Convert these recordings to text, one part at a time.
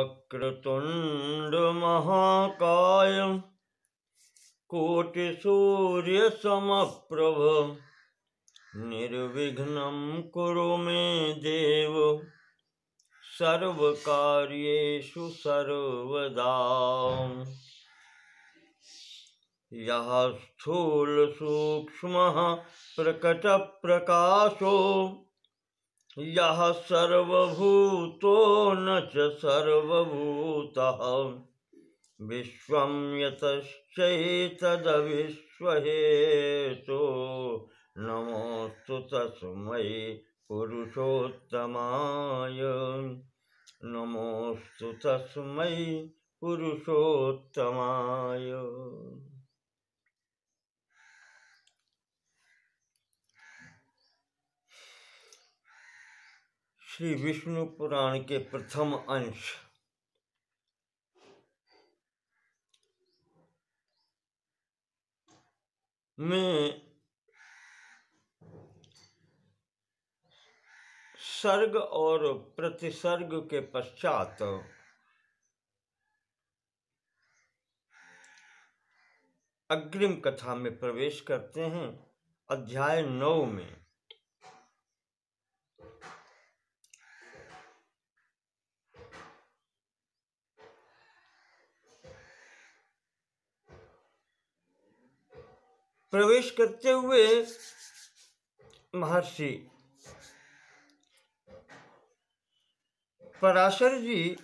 वक्रतुंड महाकाय कोटिसूर्य समप्रभ निर्विघ्नं कुरु मे देव सर्वकार्येषु सर्वदा। यः स्थूल सूक्ष्मः प्रकट प्रकाशो यः सर्वभूतो न च सर्वभूतः विश्वं यतश्चैतदविश्वहेतो नमोऽस्तु तस्मै पुरुषोत्तमाय नमोऽस्तु तस्मै पुरुषोत्तमाय। श्री विष्णु पुराण के प्रथम अंश में सर्ग और प्रतिसर्ग के पश्चात अग्रिम कथा में प्रवेश करते हैं। अध्याय 9 में प्रवेश करते हुए महर्षि पराशर जी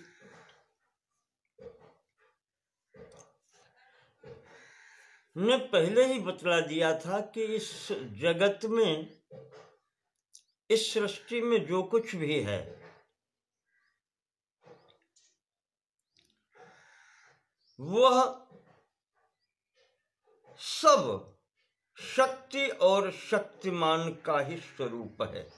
ने पहले ही बतला दिया था कि इस जगत में, इस सृष्टि में जो कुछ भी है वह सब शक्ति और शक्तिमान का ही स्वरूप है।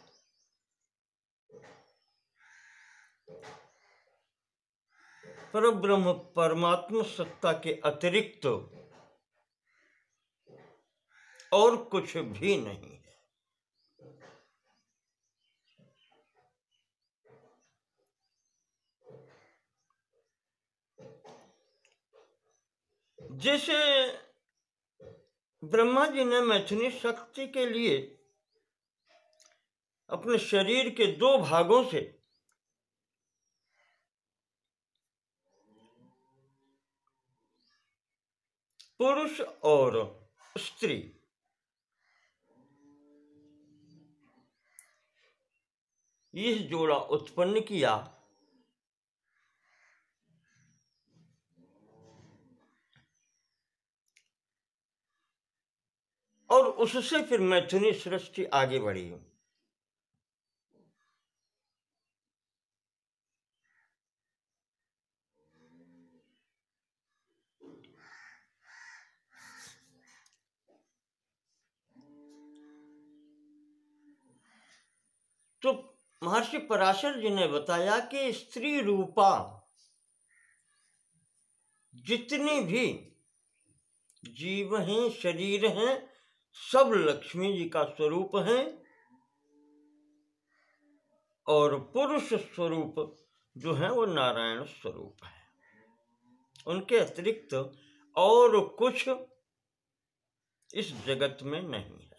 परब्रह्म परमात्मा सत्ता के अतिरिक्त और कुछ भी नहीं है। जैसे ब्रह्मा जी ने मैथुनी शक्ति के लिए अपने शरीर के 2 भागों से पुरुष और स्त्री यह जोड़ा उत्पन्न किया, और उससे फिर मैथुनी सृष्टि आगे बढ़ी। तो महर्षि पराशर जी ने बताया कि स्त्री रूपा जितनी भी जीव हैं, शरीर हैं, सब लक्ष्मी जी का स्वरूप हैं, और पुरुष स्वरूप जो है वो नारायण स्वरूप है। उनके अतिरिक्त और कुछ इस जगत में नहीं है।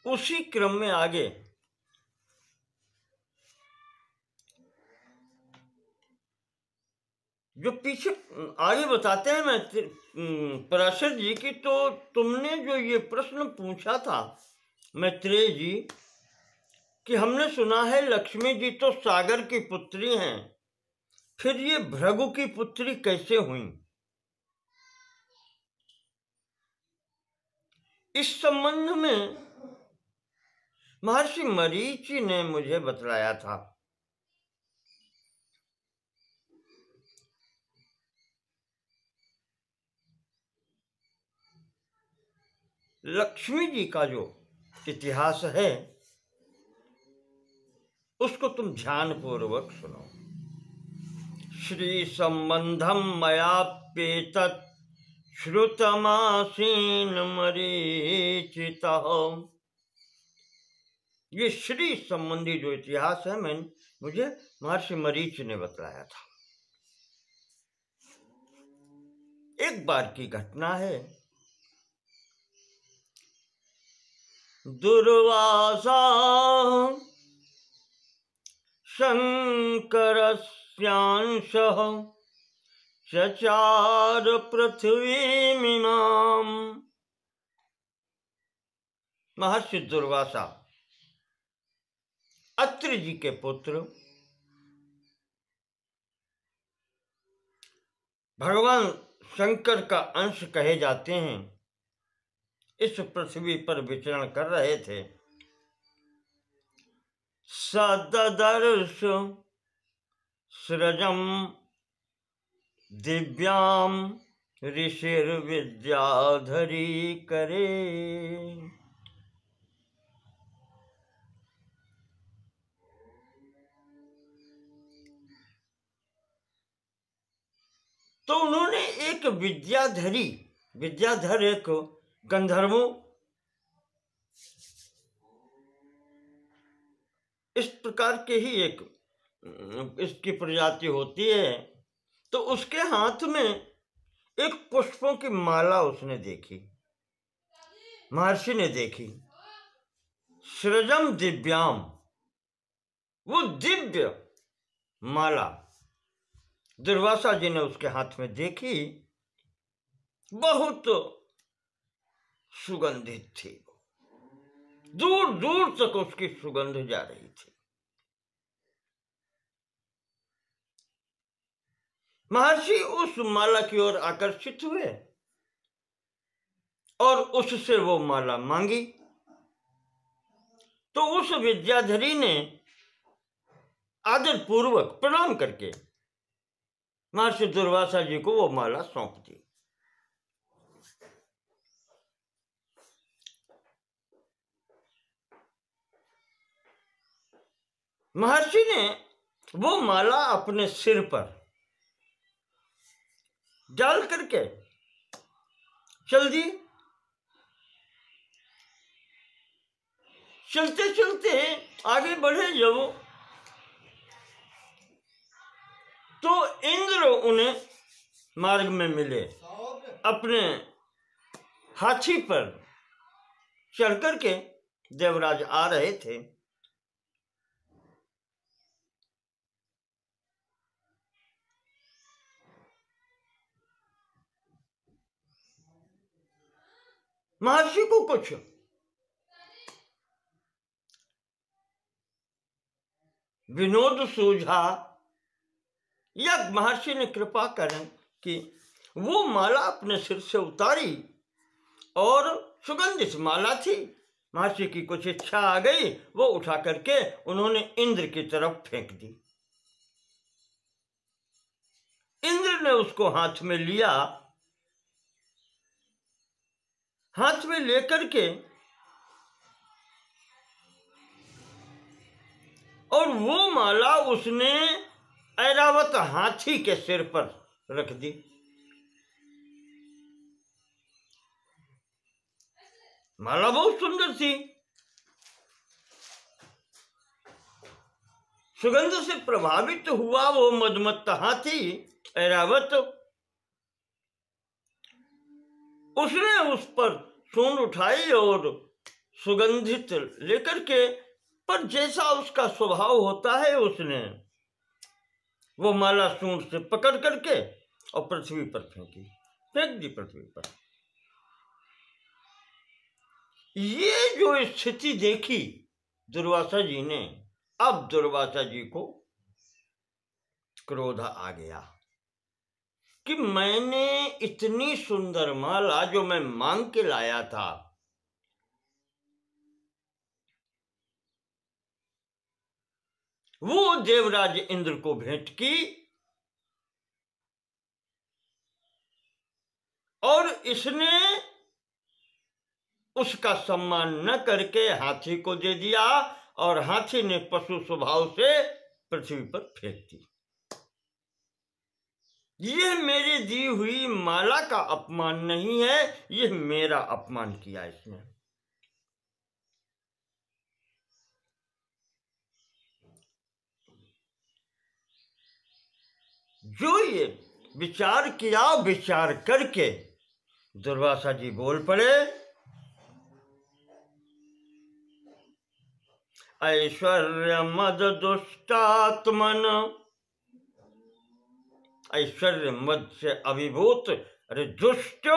उसी क्रम में आगे जो पीछे आगे बताते हैं मैं पराशर जी की, तो तुमने जो ये प्रश्न पूछा था मैत्रेय जी कि हमने सुना है लक्ष्मी जी तो सागर की पुत्री हैं, फिर ये भृगु की पुत्री कैसे हुई? इस संबंध में महर्षि मरीचि ने मुझे बतलाया था। लक्ष्मी जी का जो इतिहास है उसको तुम ध्यान पूर्वक सुनो। श्री संबंधम मयाप्येतत् श्रुतमासीन मरीचितः। ये श्री संबंधी जो इतिहास है मुझे महर्षि मरीच ने बतलाया था। एक बार की घटना है। दुर्वासा शंकरस्यांशः चचार पृथ्वीमिमाम्। महर्षि दुर्वासा अत्रि जी के पुत्र, भगवान शंकर का अंश कहे जाते हैं, इस पृथ्वी पर विचरण कर रहे थे। सददर्श सृजम दिव्याम ऋषिर्विद्याधरी करे। तो उन्होंने एक विद्याधर एक गंधर्वों इस प्रकार के ही एक इसकी प्रजाति होती है। तो उसके हाथ में एक पुष्पों की माला उसने देखी, महर्षि ने देखी। सृजम दिव्याम, वो दिव्य माला दुर्वासा जी ने उसके हाथ में देखी, बहुत सुगंधित थी। दूर दूर तक उसकी सुगंध जा रही थी। महर्षि उस माला की ओर आकर्षित हुए और उससे वो माला मांगी। तो उस विद्याधरी ने आदर पूर्वक प्रणाम करके महर्षि दुर्वासा जी को वो माला सौंप दी। महर्षि ने वो माला अपने सिर पर डाल करके चल दी। चलते चलते आगे बढ़े जब, तो इंद्र उन्हें मार्ग में मिले। अपने हाथी पर चढ़ करके देवराज आ रहे थे। महर्षि को कुछ विनोद सूझा, या महर्षि ने कृपा करें कि वो माला अपने सिर से उतारी, और सुगंधित माला थी। महर्षि की कुछ इच्छा आ गई, वो उठा करके उन्होंने इंद्र की तरफ फेंक दी। इंद्र ने उसको हाथ में लिया, हाथ में लेकर के और वो माला उसने ऐरावत हाथी के सिर पर रख दी। माला बहुत सुंदर थी, सुगंध से प्रभावित हुआ वो मदमत्त हाथी ऐरावत। उसने उस पर सूंड उठाई और सुगंधित लेकर के, पर जैसा उसका स्वभाव होता है, उसने वो माला सूंड से पकड़ करके और पृथ्वी पर फेंक दी पृथ्वी पर। ये जो स्थिति देखी दुर्वासा जी ने, अब दुर्वासा जी को क्रोध आ गया कि मैंने इतनी सुंदर माला जो मैं मांग के लाया था, वो देवराज इंद्र को भेंट की, और इसने उसका सम्मान न करके हाथी को दे दिया, और हाथी ने पशु स्वभाव से पृथ्वी पर फेंक दी। यह मेरी दी हुई माला का अपमान नहीं है, यह मेरा अपमान किया इसने। जो ये विचार किया, विचार करके दुर्वासा जी बोल पड़े, ऐश्वर्य मद दुष्टात्मन, ऐश्वर्य मद से अभिभूत, अरे दुष्ट,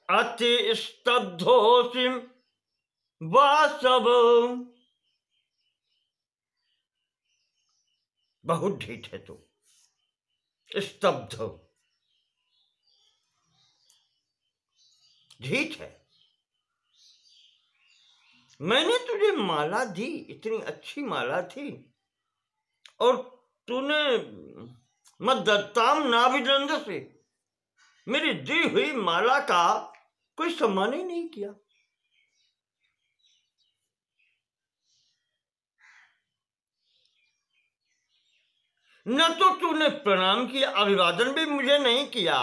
अति स्तब्धोसि वासव, बहुत ढीठ है तू, स्तब्ध, ढीठ है। मैंने तुझे माला दी, इतनी अच्छी माला थी, और तूने मत दत्ताम नाभिनंद से मेरी दी हुई माला का कोई सम्मान ही नहीं किया। न तो तूने प्रणाम किया, अभिवादन भी मुझे नहीं किया,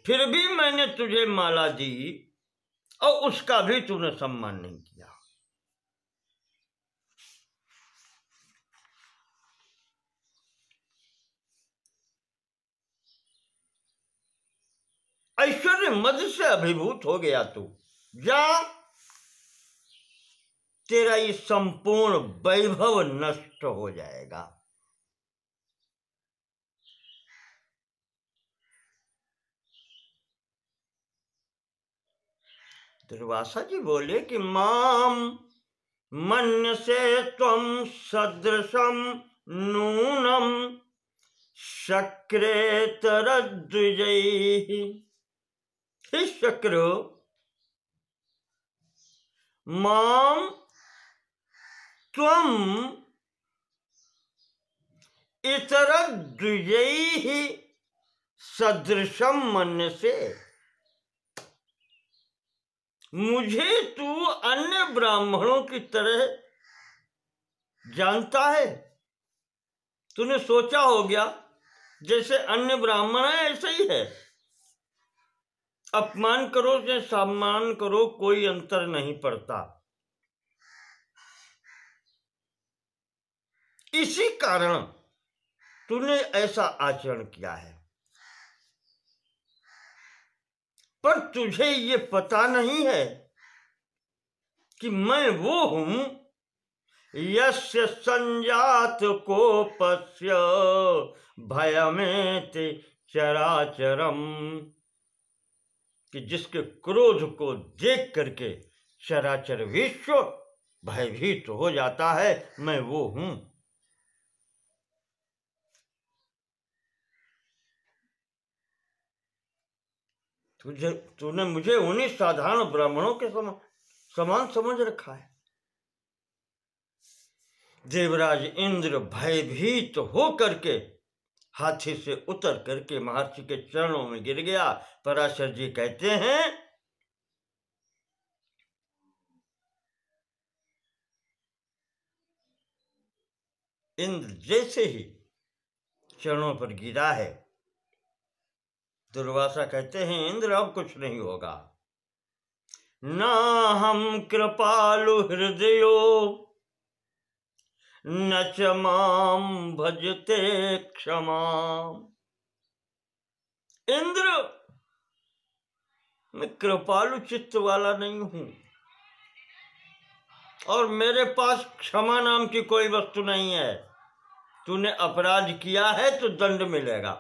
फिर भी मैंने तुझे माला दी और उसका भी तूने सम्मान नहीं किया। ऐश्वर्य मद से अभिभूत हो गया तू, जा, तेरा ये संपूर्ण वैभव नष्ट हो जाएगा। दुर्वासा जी बोले कि माम मन्यसे त्वं सदृशं नूनम शक्रेतरद्विजैः। हे शक्र, माम त्वं इतरद्विजैः सदृशं मन्यसे, मुझे तू अन्य ब्राह्मणों की तरह जानता है। तूने सोचा हो गया जैसे अन्य ब्राह्मण है ऐसा ही है, अपमान करो या सम्मान करो कोई अंतर नहीं पड़ता। इसी कारण तूने ऐसा आचरण किया है, पर तुझे ये पता नहीं है कि मैं वो हूं यस्य संजात कोपस्य भयमेति चराचरम, कि जिसके क्रोध को देख करके चराचर विश्व भयभीत हो जाता है, मैं वो हूं। तूने मुझे उन्हीं साधारण ब्राह्मणों के समान समझ रखा है। देवराज इंद्र भयभीत हो करके हाथी से उतर करके महर्षि के चरणों में गिर गया। पराशर जी कहते हैं, इंद्र जैसे ही चरणों पर गिरा है, दुर्वासा कहते हैं, इंद्र अब कुछ नहीं होगा। ना हम कृपालु हृदयो न च माम भजते क्षमा। इंद्र, मैं कृपालु चित्त वाला नहीं हूं, और मेरे पास क्षमा नाम की कोई वस्तु नहीं है। तूने अपराध किया है तो दंड मिलेगा।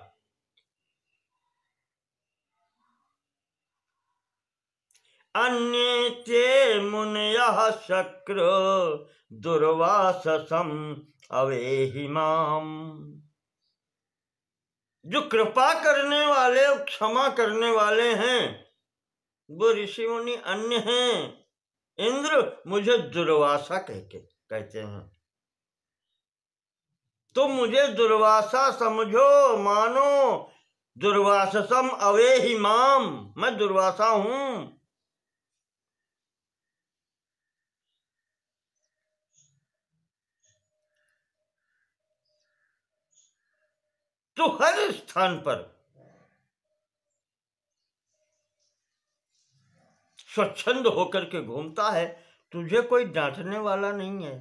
अन्ये ते मुनयः शक्र दुर्वाससं अवेहि माम। जो कृपा करने वाले, क्षमा करने वाले हैं, वो ऋषि मुनि अन्य हैं। इंद्र मुझे दुर्वासा कहते हैं, तो मुझे दुर्वासा समझो, मानो। दुर्वाससम अवेहि माम, मैं दुर्वासा हूं। तो हर स्थान पर स्वच्छंद होकर के घूमता है, तुझे कोई डांटने वाला नहीं है।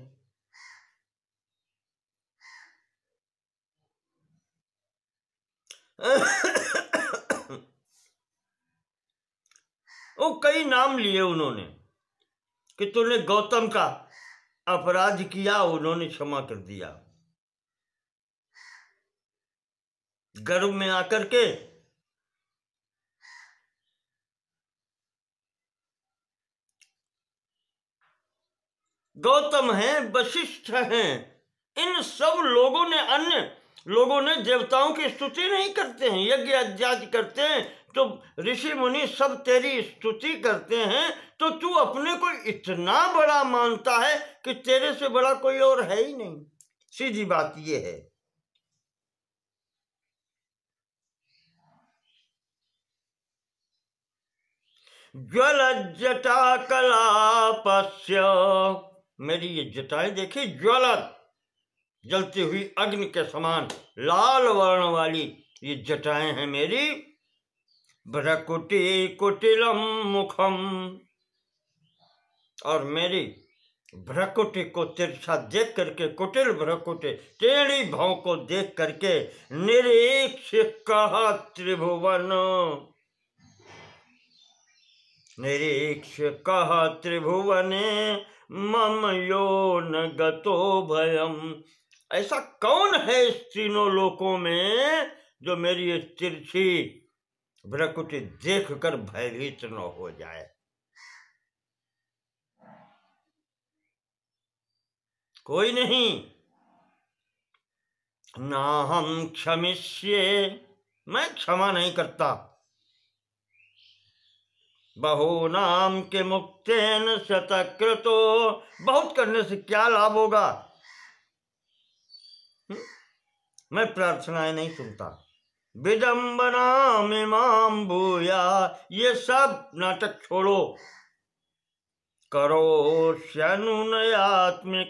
वो कई नाम लिए उन्होंने कि तूने गौतम का अपराध किया, उन्होंने क्षमा कर दिया। गर्भ में आकर के गौतम हैं, वशिष्ठ हैं, इन सब लोगों ने, अन्य लोगों ने देवताओं की स्तुति नहीं करते हैं, यज्ञ यज्ञ करते हैं, तो ऋषि मुनि सब तेरी स्तुति करते हैं, तो तू अपने को इतना बड़ा मानता है कि तेरे से बड़ा कोई और है ही नहीं। सीधी बात ये है। ज्वल जटा कलापस्य, मेरी ये जटाएं देखी, ज्वलत, जलती हुई अग्नि के समान लाल वर्ण वाली ये जटाएं हैं मेरी। भ्रकुटी कुटिलम मुखम, और मेरी भ्रकुटी को तिरछा देख करके, कुटिल भ्रकुटी टेढ़ी भाव को देख करके, निरीक्ष कहा त्रिभुवन, निरीक्ष कहा त्रिभुवने मम यो न गतो भयम। ऐसा कौन है इस तीनों लोकों में जो मेरी इस तिरछी भ्रकुटी देख कर भयभीत न हो जाए। कोई नहीं। ना हम क्षमिष्ये, मैं क्षमा नहीं करता। बहूनाम के मुक्तेन शतकृतो, बहुत करने से क्या लाभ होगा। मैं प्रार्थनाएं नहीं सुनता। विडम्बना मिमाम भूया, ये सब नाटक छोड़ो। करो अनुनयात्मिकाम,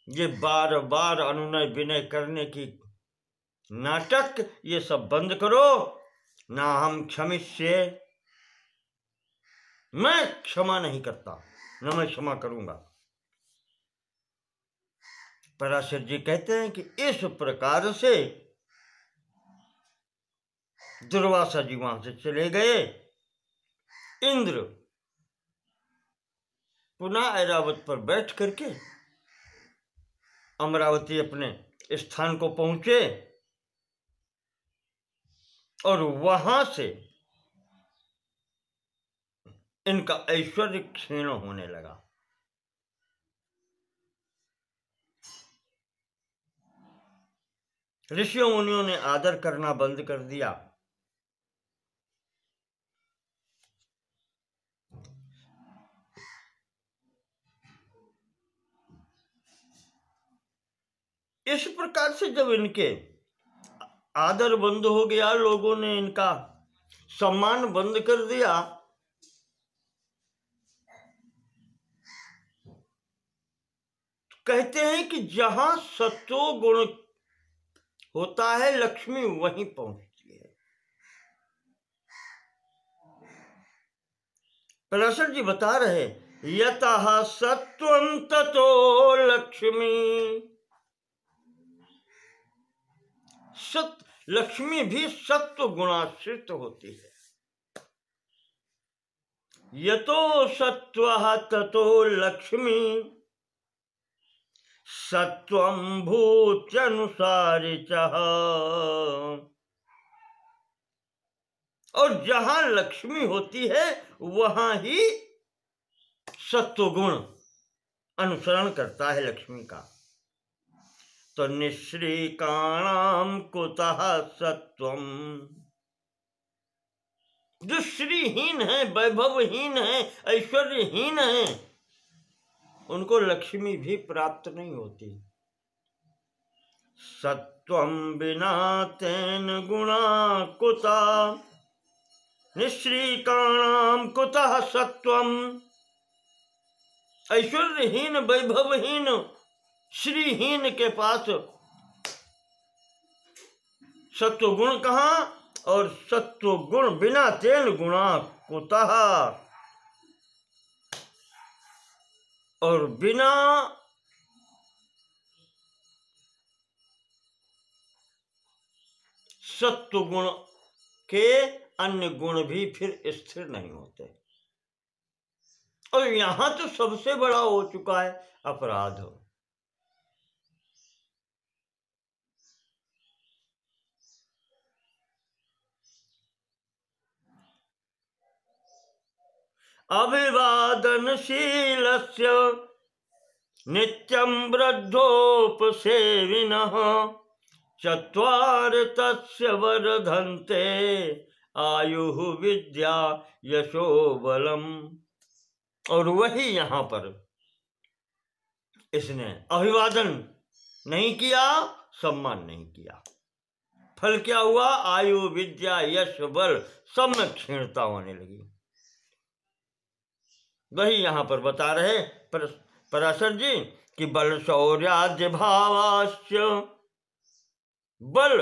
ये बार बार अनुनय विनय करने की नाटक, ये सब बंद करो। ना हम क्षमिष्ये, मैं क्षमा नहीं करता, न मैं क्षमा करूंगा। पराशर जी कहते हैं कि इस प्रकार से दुर्वासा जी वहां से चले गए। इंद्र पुनः ऐरावत पर बैठ करके अमरावती अपने स्थान को पहुंचे और वहां से इनका ऐश्वर्य क्षीण होने लगा। ऋषियों मुनियों ने आदर करना बंद कर दिया। इस प्रकार से जब इनके आदर बंद हो गया, लोगों ने इनका सम्मान बंद कर दिया, कहते हैं कि जहां सत्व गुण होता है लक्ष्मी वहीं पहुंचती है। पराशर जी बता रहे, यतः सत्वं ततो लक्ष्मी, लक्ष्मी भी सत्व गुणाश्रित होती है। यतो सत्वः ततो लक्ष्मी, सत्वं भूत्यनुसारिचः, और जहां लक्ष्मी होती है वहां ही सत्वगुण अनुसरण करता है लक्ष्मी का। तो निश्रीकाणाम कुतः सत्वम, जो श्रीहीन है, वैभवहीन है, ऐश्वर्यहीन है, उनको लक्ष्मी भी प्राप्त नहीं होती। सत्वं बिना तेन गुणा कुता, निश्रीकाणाम कुतः सत्वम, ऐश्वर्यहीन, वैभवहीन, श्रीहीन के पास सत्वगुण कहाँ, और सत्वगुण बिना तेन गुणा कुतः, और बिना सत्वगुण के अन्य गुण भी फिर स्थिर नहीं होते। और यहां तो सबसे बड़ा हो चुका है अपराध। अभिवादनशीलस्य नित्यं वृद्धोपसेविनः चत्वार तस्य वर्धन्ते आयुः विद्या यशो बलम। और वही यहां पर इसने अभिवादन नहीं किया, सम्मान नहीं किया, फल क्या हुआ, आयु विद्या यश बल सब में क्षीणता होने लगी। वही यहां पर बता रहे पराशर जी कि बल शौर्याद्य भावाश्च, बल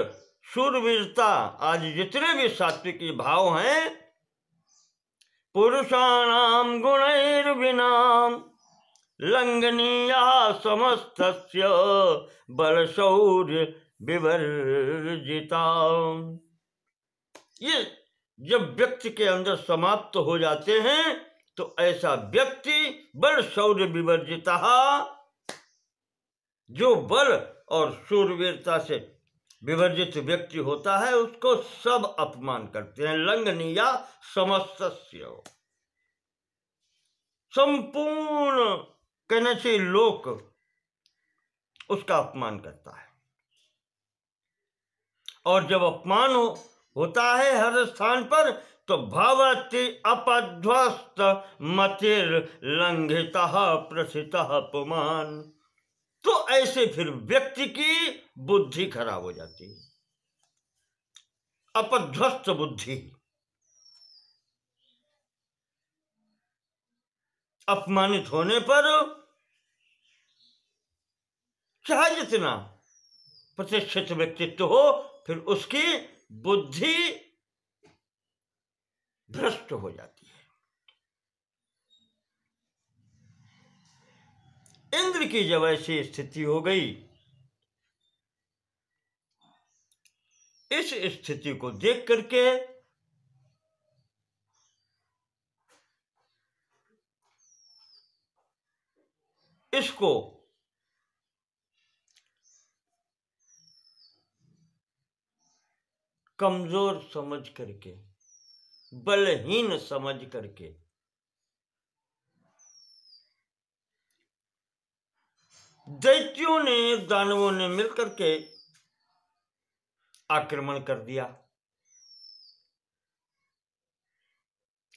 शूरवीरता आज जितने भी सात्विकी भाव हैं, पुरुषाणाम गुणैर्विनाम लंघनीया समस्तस्य बल शौर्य विवर्जिता। ये जब व्यक्ति के अंदर समाप्त हो जाते हैं तो ऐसा व्यक्ति बल शौर्य विवर्जिता, जो बल और शूरवीरता से विवर्जित व्यक्ति होता है उसको सब अपमान करते हैं। लंघनीया समस्तस्य, संपूर्ण कहने से लोक उसका अपमान करता है। और जब अपमान होता है हर स्थान पर तो भवति अपध्वस्त मतिर लंघितः प्रथितः अपमान, तो ऐसे फिर व्यक्ति की बुद्धि खराब हो जाती है। अपध्वस्त बुद्धि, अपमानित होने पर चाहे जितना प्रतिष्ठित व्यक्तित्व हो फिर उसकी बुद्धि भ्रष्ट हो जाती है। इंद्र की जब ऐसी स्थिति हो गई, इस स्थिति को देख करके इसको कमजोर समझ करके, बलहीन समझ करके दैत्यों ने, दानवों ने मिलकर के आक्रमण कर दिया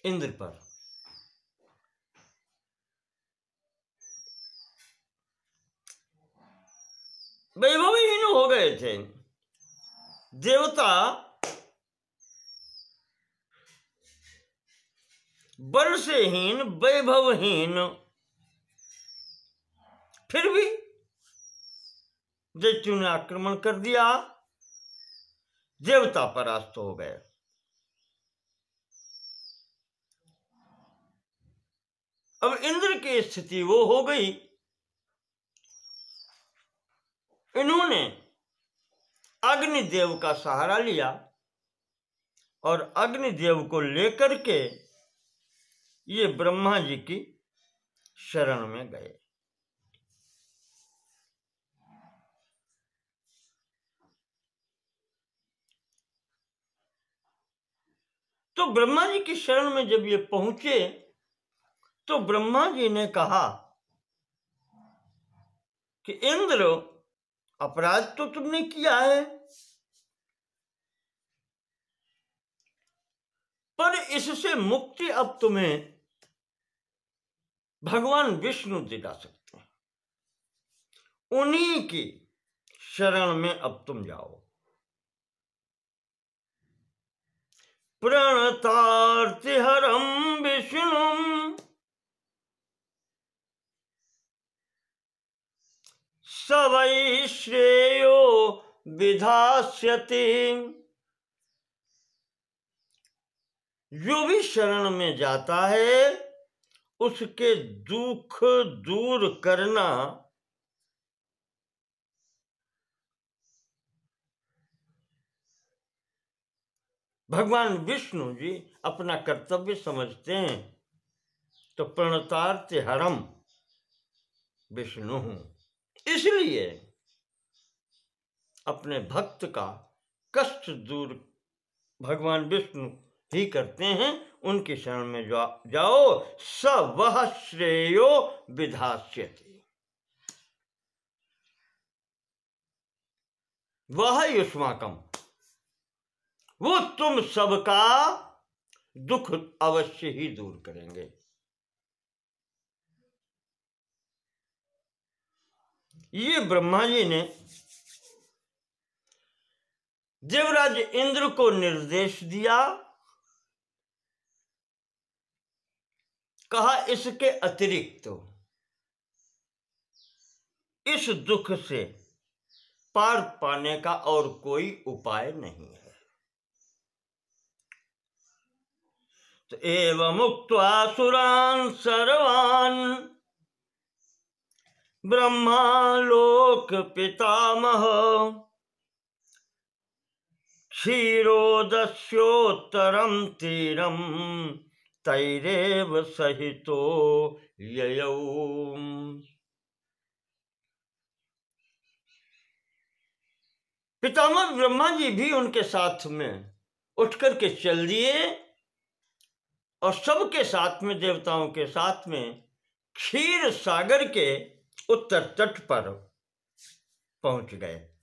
इंद्र पर। वैभवहीन हो गए थे देवता, बल से हीन, वैभवहीन, फिर भी दैत्यों ने आक्रमण कर दिया, देवता परास्त हो गए। अब इंद्र की स्थिति वो हो गई, इन्होंने अग्निदेव का सहारा लिया और अग्निदेव को लेकर के ये ब्रह्मा जी की शरण में गए। तो ब्रह्मा जी की शरण में जब ये पहुंचे तो ब्रह्मा जी ने कहा कि इंद्र, अपराध तो तुमने किया है, पर इससे मुक्ति अब तुम्हें भगवान विष्णु दिला सकते हैं, उन्हीं की शरण में अब तुम जाओ। प्रणतार्तिहरं विष्णुं स वै श्रेयो विधास्यति। जो भी शरण में जाता है उसके दुख दूर करना भगवान विष्णु जी अपना कर्तव्य समझते हैं। तो प्रणतार्थ हरम विष्णु, इसलिए अपने भक्त का कष्ट दूर भगवान विष्णु ही करते हैं। उनकी शरण में जाओ, स वह श्रेयो विधास्यति। वह युष्माकम, वो तुम सबका दुख अवश्य ही दूर करेंगे। ये ब्रह्मा जी ने देवराज इंद्र को निर्देश दिया, कहा इसके अतिरिक्त इस दुख से पार पाने का और कोई उपाय नहीं है। तो एवं मुक्त्वा सुरान् सर्वान् ब्रह्मा लोक पितामह क्षीरोदस्योत्तरं तीरं तैरेव सहितो ययौ। पितामह ब्रह्मा जी भी उनके साथ में उठ करके चल दिए और सबके साथ में, देवताओं के साथ में क्षीर सागर के उत्तर तट पर पहुंच गए।